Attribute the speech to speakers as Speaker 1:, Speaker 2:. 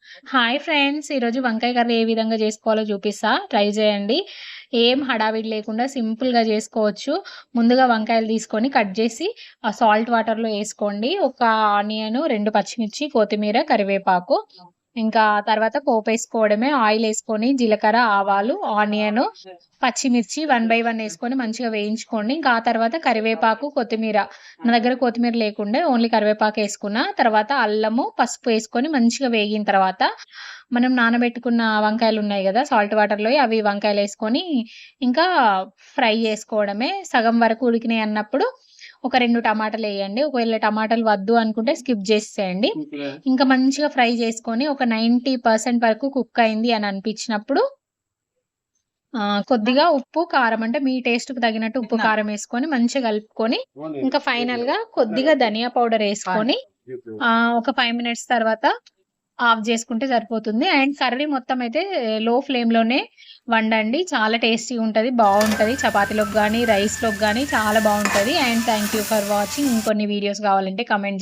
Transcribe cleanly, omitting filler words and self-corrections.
Speaker 1: Hi friends! ఈరోజు వంకాయ curry ఏ విధంగా చేసుకోవాలో చూపిస్తా. ట్రై చేయండి. ఏం హడావిడి లేకుండా సింపుల్‌గా చేసుకోవచ్చు. ముందుగా వంకాయలు తీసుకొని కట్ చేసి సాల్ట్ వాటర్‌లో ఏసుకోండి. ఒక ఆనియను, 2 పచ్చిమిర్చి, కొత్తిమీర, కరివేపాకు. ఇంకా తర్వాత పోపేసుకోవడమే. ఆయిలేసుకొని జీలకర్ర, ఆవాలు, ఆనియను, పచ్చిమిర్చి 1 బై 1 ఏసుకొని మంచిగా వేయించుకోండి. ఇంకా ఆ తర్వాత కరివేపాకు, కొత్తిమీర. నా దగ్గర కొత్తిమీర లేకుండే ఓన్లీ కరివేపాకేసుకున్నా. తర్వాత అల్లము, పసుపు ఏసుకొని మంచిగా వేగిన తర్వాత మనం నానబెట్టుకున్న వంకాయలున్నాయి గదా! సాల్ట్ వాటర్‌లో అవి వంకాయలేసుకొని ఇంకా ఫ్రై చేసుకోవడమే. సగం వరకు ఉడికినాయన్నప్పుడు ఒక 2 టమాటాలేయండి. ఒకవేళ టమాటాలు వద్దు అనుకుంటే స్కిప్ చేసేసేయండి. ఇంకా మంచిగా ఫ్రై చేసుకొని ఒక 90% వరకు కుక్ అయింది అని అనిపించినప్పుడు కొద్దిగా ఉప్పు, కారం అంటే మీ టేస్ట్‌కి తగినట్టు ఉప్పు, కారం ఏసుకొని మంచిగా కలుపుకొని ఇంకా ఫైనల్‌గా కొద్దిగా ధనియా పౌడర్ ఏసుకొని ఒక 5 మినిట్స్ తర్వాత ఆఫ్ జేసుకుంటే సరిపోతుంది. అండ్ కర్రీ మొత్తం అయితే లో ఫ్లేమ్‌లోనే వండండి. చాలా టేస్టీగా ఉంటది. బావుంటది. చపాతీలోకి గానీ, రైస్‌లోకి గానీ చాలా బావుంటది. And thank you for watching. ఇంకొన్ని వీడియోస్ కావాలంటే కామెంట్